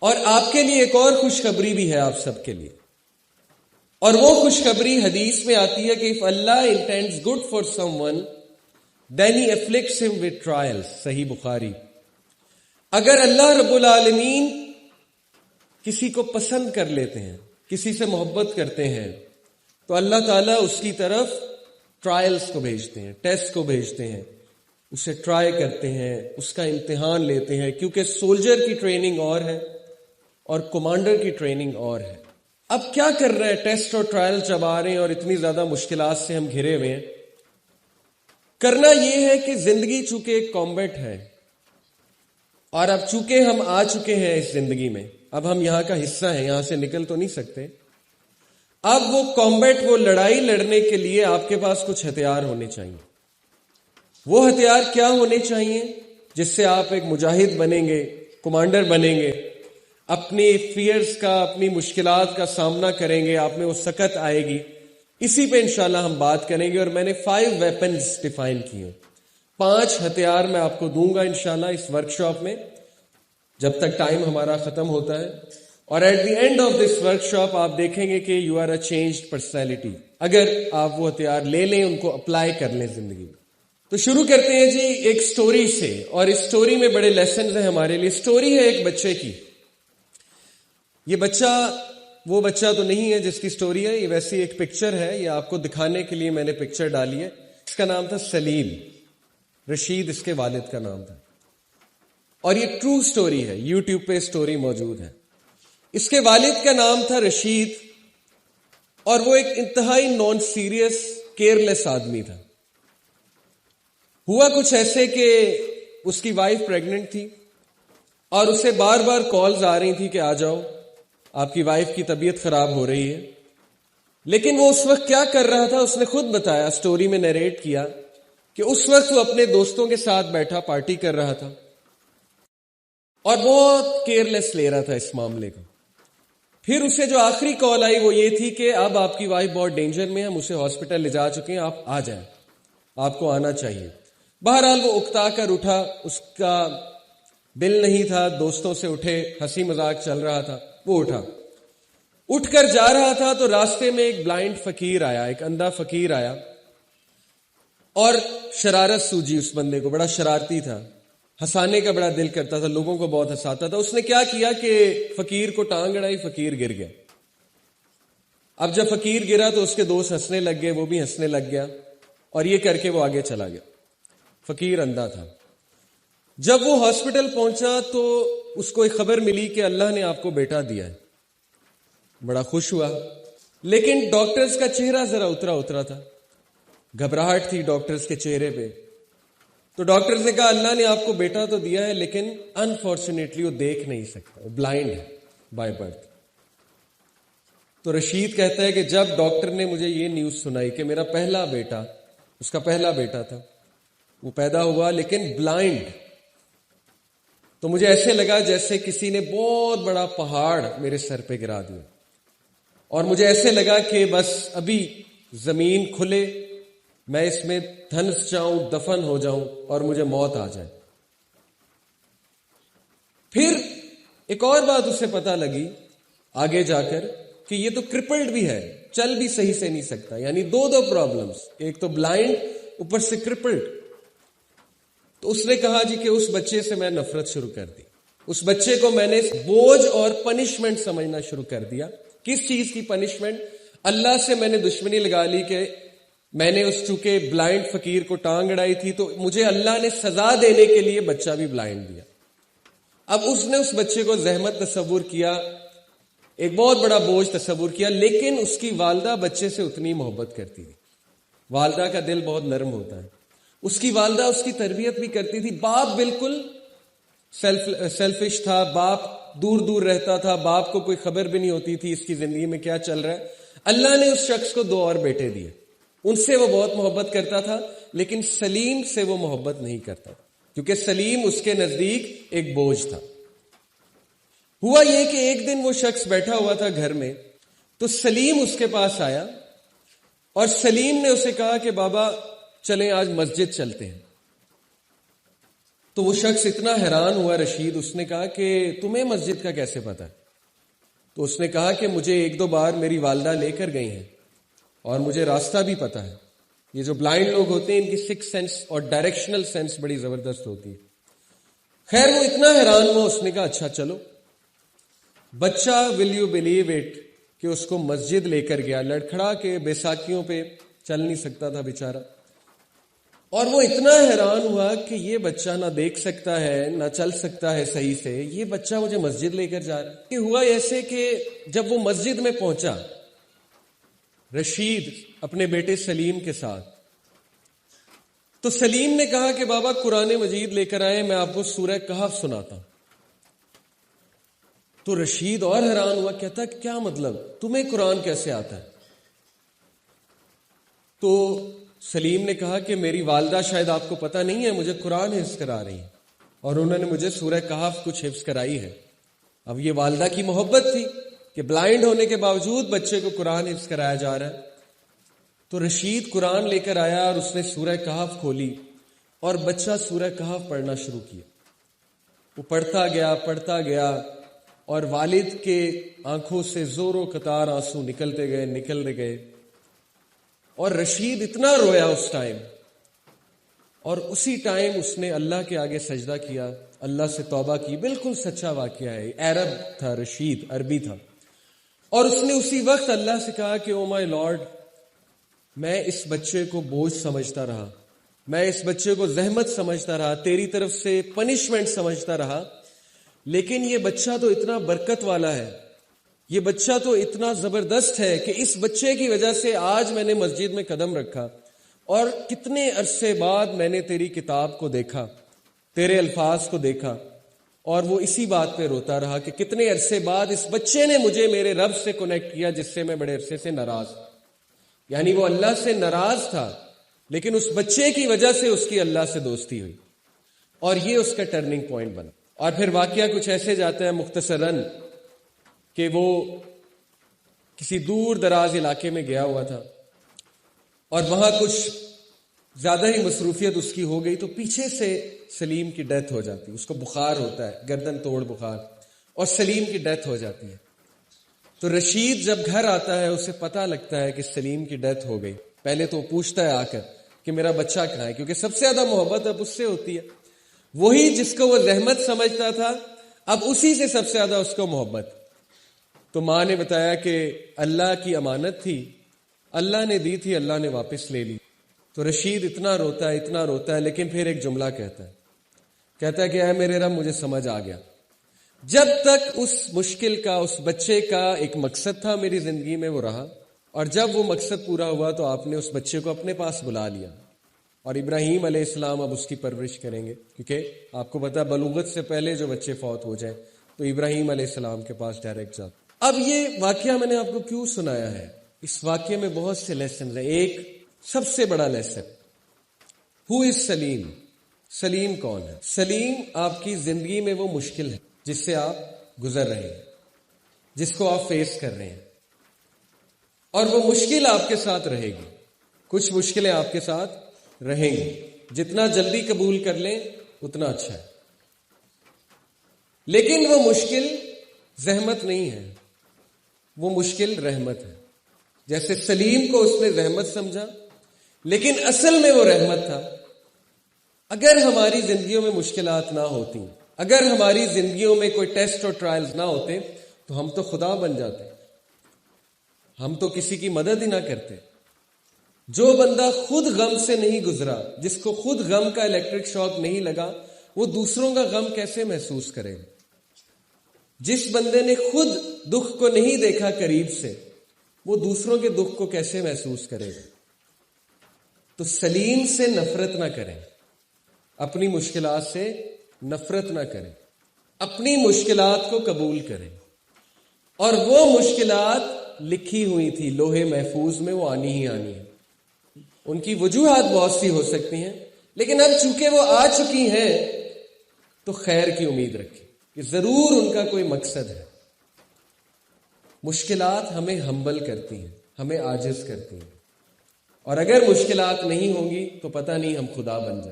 اور آپ کے لیے ایک اور خوشخبری بھی ہے آپ سب کے لیے، اور وہ خوشخبری حدیث میں آتی ہے کہ if Allah intends good for someone then he afflicts him with trials، صحیح بخاری۔ اگر اللہ رب العالمین کسی کو پسند کر لیتے ہیں، کسی سے محبت کرتے ہیں، تو اللہ تعالیٰ اس کی طرف ٹرائلز کو بھیجتے ہیں، ٹیسٹ کو بھیجتے ہیں، اسے ٹرائی کرتے ہیں، اس کا امتحان لیتے ہیں، کیونکہ سولجر کی ٹریننگ اور ہے اور کمانڈر کی ٹریننگ اور ہے۔ اب کیا کر رہے ہیں؟ ٹیسٹ اور ٹرائل جب آ رہے ہیں اور اتنی زیادہ مشکلات سے ہم گھرے ہوئے ہیں، کرنا یہ ہے کہ زندگی چونکہ ایک کامبیٹ ہے، اور اب چونکہ ہم آ چکے ہیں اس زندگی میں، اب ہم یہاں کا حصہ ہیں، یہاں سے نکل تو نہیں سکتے۔ اب وہ کامبیٹ، وہ لڑائی لڑنے کے لیے آپ کے پاس کچھ ہتھیار ہونے چاہیے۔ وہ ہتھیار کیا ہونے چاہیے جس سے آپ ایک مجاہد بنیں گے، کمانڈر بنیں گے، اپنی فیئرز کا، اپنی مشکلات کا سامنا کریں گے، آپ میں وہ سکت آئے گی۔ اسی پہ انشاءاللہ ہم بات کریں گے، اور میں نے 5 ویپنز ڈیفائن کیے ہیں، 5 ہتھیار میں آپ کو دوں گا انشاءاللہ اس ورکشاپ میں، جب تک ٹائم ہمارا ختم ہوتا ہے۔ اور at the end of this workshop آپ دیکھیں گے کہ you are a changed personality, اگر آپ وہ ہتھیار لے لیں، ان کو اپلائی کر لیں زندگی میں۔ تو شروع کرتے ہیں جی ایک سٹوری سے، اور اس سٹوری میں بڑے لیسنز ہیں ہمارے لیے۔ سٹوری ہے ایک بچے کی۔ یہ بچہ وہ بچہ تو نہیں ہے جس کی سٹوری ہے، یہ ویسی ایک پکچر ہے، یہ آپ کو دکھانے کے لیے میں نے پکچر ڈالی ہے۔ اس کا نام تھا سلیم، رشید اس کے والد کا نام تھا، اور یہ ٹرو سٹوری ہے، یوٹیوب پہ سٹوری موجود ہے۔ اس کے والد کا نام تھا رشید، اور وہ ایک انتہائی نان سیریس، کیئرلیس آدمی تھا۔ ہوا کچھ ایسے کہ اس کی وائف پریگننٹ تھی، اور اسے بار بار کالز آ رہی تھی کہ آ جاؤ، آپ کی وائف کی طبیعت خراب ہو رہی ہے۔ لیکن وہ اس وقت کیا کر رہا تھا، اس نے خود بتایا، سٹوری میں نیریٹ کیا کہ اس وقت وہ اپنے دوستوں کے ساتھ بیٹھا پارٹی کر رہا تھا، اور بہت کیئرلیس لے رہا تھا اس معاملے کو۔ پھر اسے جو آخری کال آئی وہ یہ تھی کہ اب آپ کی وائف بہت ڈینجر میں ہے، ہم اسے ہاسپٹل لے جا چکے ہیں، آپ آ جائیں، آپ کو آنا چاہیے۔ بہرحال وہ اکتا کر اٹھا، اس کا دل نہیں تھا، دوستوں سے اٹھے، ہنسی مذاق چل رہا تھا، وہ اٹھ کر جا رہا تھا تو راستے میں ایک بلائنڈ فقیر آیا، ایک اندھا فقیر آیا، اور شرارت سوجی اس بندے کو، بڑا شرارتی تھا، ہنسانے کا بڑا دل کرتا تھا، لوگوں کو بہت ہنساتا تھا۔ اس نے کیا کیا کہ فقیر کو ٹانگ اڑائی، فقیر گر گیا۔ اب جب فقیر گرا تو اس کے دوست ہنسنے لگ گئے، وہ بھی ہنسنے لگ گیا، اور یہ کر کے وہ آگے چلا گیا۔ فقیر اندھا تھا۔ جب وہ ہاسپٹل پہنچا تو اس کو ایک خبر ملی کہ اللہ نے آپ کو بیٹا دیا ہے۔ بڑا خوش ہوا، لیکن ڈاکٹرز کا چہرہ ذرا اترا تھا، گھبراہٹ تھی ڈاکٹرز کے چہرے پہ۔ تو ڈاکٹرز نے کہا اللہ نے آپ کو بیٹا تو دیا ہے، لیکن انفارچونیٹلی وہ دیکھ نہیں سکتا، وہ بلائنڈ ہے بائی برتھ۔ تو رشید کہتا ہے کہ جب ڈاکٹر نے مجھے یہ نیوز سنائی کہ میرا پہلا بیٹا، اس کا پہلا بیٹا تھا، وہ پیدا ہوا لیکن بلائنڈ، تو مجھے ایسے لگا جیسے کسی نے بہت بڑا پہاڑ میرے سر پہ گرا دیا، اور مجھے ایسے لگا کہ بس ابھی زمین کھلے، میں اس میں دھنس جاؤں، دفن ہو جاؤں، اور مجھے موت آ جائے۔ پھر ایک اور بات اسے پتہ لگی آگے جا کر کہ یہ تو کرپلڈ بھی ہے، چل بھی صحیح سے نہیں سکتا، یعنی دو پرابلمز، ایک تو بلائنڈ، اوپر سے کرپلڈ۔ تو اس نے کہا جی کہ اس بچے سے میں نفرت شروع کر دی، اس بچے کو میں نے بوجھ اور پنشمنٹ سمجھنا شروع کر دیا۔ کس چیز کی پنشمنٹ؟ اللہ سے میں نے دشمنی لگا لی کہ میں نے اس چونکہ بلائنڈ فقیر کو ٹانگ اڑائی تھی، تو مجھے اللہ نے سزا دینے کے لیے بچہ بھی بلائنڈ دیا۔ اب اس نے اس بچے کو زحمت تصور کیا، ایک بہت بڑا بوجھ تصور کیا، لیکن اس کی والدہ بچے سے اتنی محبت کرتی تھی۔ والدہ کا دل بہت نرم ہوتا ہے، اس کی والدہ اس کی تربیت بھی کرتی تھی۔ باپ بالکل سیلفش تھا، باپ دور دور رہتا تھا، باپ کو کوئی خبر بھی نہیں ہوتی تھی اس کی زندگی میں کیا چل رہا ہے۔ اللہ نے اس شخص کو 2 اور بیٹے دیے، ان سے وہ بہت محبت کرتا تھا، لیکن سلیم سے وہ محبت نہیں کرتا، کیونکہ سلیم اس کے نزدیک ایک بوجھ تھا۔ ہوا یہ کہ ایک دن وہ شخص بیٹھا ہوا تھا گھر میں، تو سلیم اس کے پاس آیا، اور سلیم نے اسے کہا کہ بابا چلیں آج مسجد چلتے ہیں۔ تو وہ شخص اتنا حیران ہوا رشید، اس نے کہا کہ تمہیں مسجد کا کیسے پتا ہے؟ تو اس نے کہا کہ مجھے 1-2 بار میری والدہ لے کر گئی ہیں اور مجھے راستہ بھی پتا ہے. یہ جو بلائنڈ لوگ ہوتے ہیں ان کی سکس سینس اور ڈائریکشنل سینس بڑی زبردست ہوتی ہے. خیر وہ اتنا حیران ہوا، اس نے کہا اچھا چلو. بچہ ول یو بلیو اٹ کہ اس کو مسجد لے کر گیا، لڑکھڑا کے بیساکھیوں پہ چل نہیں سکتا تھا بیچارہ. اور وہ اتنا حیران ہوا کہ یہ بچہ نہ دیکھ سکتا ہے نہ چل سکتا ہے صحیح سے، یہ بچہ مجھے مسجد لے کر جا رہا ہے. کہ ہوا ایسے کہ جب وہ مسجد میں پہنچا رشید اپنے بیٹے سلیم کے ساتھ، تو سلیم نے کہا کہ بابا قرآن مجید لے کر آئے، میں آپ کو سورہ کہف سناتا ہوں. تو رشید اور حیران ہوا، کہتا کہ کیا مطلب، تمہیں قرآن کیسے آتا ہے؟ تو سلیم نے کہا کہ میری والدہ شاید آپ کو پتہ نہیں ہے مجھے قرآن حفظ کرا رہی ہیں، اور انہوں نے مجھے سورہ کہف کچھ حفظ کرائی ہے. اب یہ والدہ کی محبت تھی کہ بلائنڈ ہونے کے باوجود بچے کو قرآن حفظ کرایا جا رہا ہے. تو رشید قرآن لے کر آیا اور اس نے سورہ کہف کھولی اور بچہ سورہ کہف پڑھنا شروع کیا. وہ پڑھتا گیا اور والد کے آنکھوں سے زور و قطار آنسو نکلتے گئے. اور رشید اتنا رویا اس ٹائم، اور اسی ٹائم اس نے اللہ کے آگے سجدہ کیا، اللہ سے توبہ کی. بالکل سچا واقعہ ہے. عرب تھا رشید، عربی تھا. اور اس نے اسی وقت اللہ سے کہا کہ او مائی لارڈ، میں اس بچے کو بوجھ سمجھتا رہا، میں اس بچے کو زحمت سمجھتا رہا، تیری طرف سے پنشمنٹ سمجھتا رہا، لیکن یہ بچہ تو اتنا برکت والا ہے، یہ بچہ تو اتنا زبردست ہے کہ اس بچے کی وجہ سے آج میں نے مسجد میں قدم رکھا، اور کتنے عرصے بعد میں نے تیری کتاب کو دیکھا، تیرے الفاظ کو دیکھا. اور وہ اسی بات پہ روتا رہا کہ کتنے عرصے بعد اس بچے نے مجھے میرے رب سے کنیکٹ کیا جس سے میں بڑے عرصے سے ناراض. یعنی وہ اللہ سے ناراض تھا، لیکن اس بچے کی وجہ سے اس کی اللہ سے دوستی ہوئی، اور یہ اس کا ٹرننگ پوائنٹ بنا. اور پھر واقعہ کچھ ایسے جاتا ہے مختصراً کہ وہ کسی دور دراز علاقے میں گیا ہوا تھا، اور وہاں کچھ زیادہ ہی مصروفیت اس کی ہو گئی، تو پیچھے سے سلیم کی ڈیتھ ہو جاتی. اس کو بخار ہوتا ہے، گردن توڑ بخار، اور سلیم کی ڈیتھ ہو جاتی ہے. تو رشید جب گھر آتا ہے اسے پتہ لگتا ہے کہ سلیم کی ڈیتھ ہو گئی. پہلے تو پوچھتا ہے آ کر کہ میرا بچہ کہاں ہے، کیونکہ سب سے زیادہ محبت اب اس سے ہوتی ہے. وہی جس کو وہ رحمت سمجھتا تھا اب اسی سے سب سے زیادہ اس کو محبت. تو ماں نے بتایا کہ اللہ کی امانت تھی، اللہ نے دی تھی، اللہ نے واپس لے لی. تو رشید اتنا روتا ہے، لیکن پھر ایک جملہ کہتا ہے کہ اے میرے رب مجھے سمجھ آ گیا. جب تک اس مشکل کا، اس بچے کا ایک مقصد تھا میری زندگی میں، وہ رہا، اور جب وہ مقصد پورا ہوا تو آپ نے اس بچے کو اپنے پاس بلا لیا. اور ابراہیم علیہ السلام اب اس کی پرورش کریں گے، کیونکہ آپ کو پتا بلوغت سے پہلے جو بچے فوت ہو جائیں تو ابراہیم علیہ السلام کے پاس ڈائریکٹ جاتے. اب یہ واقعہ میں نے آپ کو کیوں سنایا ہے؟ اس واقعے میں بہت سے لیسنز ہیں. ایک سب سے بڑا لیسن، ہو از سلیم؟ سلیم کون ہے؟ سلیم آپ کی زندگی میں وہ مشکل ہے جس سے آپ گزر رہے ہیں، جس کو آپ فیس کر رہے ہیں، اور وہ مشکل آپ کے ساتھ رہے گی. کچھ مشکلیں آپ کے ساتھ رہیں گی، جتنا جلدی قبول کر لیں اتنا اچھا ہے. لیکن وہ مشکل زحمت نہیں ہے، وہ مشکل رحمت ہے. جیسے سلیم کو اس نے رحمت سمجھا، لیکن اصل میں وہ رحمت تھا. اگر ہماری زندگیوں میں مشکلات نہ ہوتی، اگر ہماری زندگیوں میں کوئی ٹیسٹ اور ٹرائلز نہ ہوتے تو ہم تو خدا بن جاتے، ہم تو کسی کی مدد ہی نہ کرتے. جو بندہ خود غم سے نہیں گزرا، جس کو خود غم کا الیکٹرک شاک نہیں لگا، وہ دوسروں کا غم کیسے محسوس کرے گا؟ جس بندے نے خود دکھ کو نہیں دیکھا قریب سے، وہ دوسروں کے دکھ کو کیسے محسوس کرے گا؟ تو سلیم سے نفرت نہ کریں، اپنی مشکلات سے نفرت نہ کریں، اپنی مشکلات کو قبول کریں. اور وہ مشکلات لکھی ہوئی تھی لوہے محفوظ میں، وہ آنی ہی آنی ہے. ان کی وجوہات بہت سی ہو سکتی ہیں، لیکن اب چونکہ وہ آ چکی ہیں تو خیر کی امید رکھیں کہ ضرور ان کا کوئی مقصد ہے. مشکلات ہمیں ہمبل کرتی ہیں، ہمیں عاجز کرتی ہیں، اور اگر مشکلات نہیں ہوں گی تو پتہ نہیں ہم خدا بن جائیں.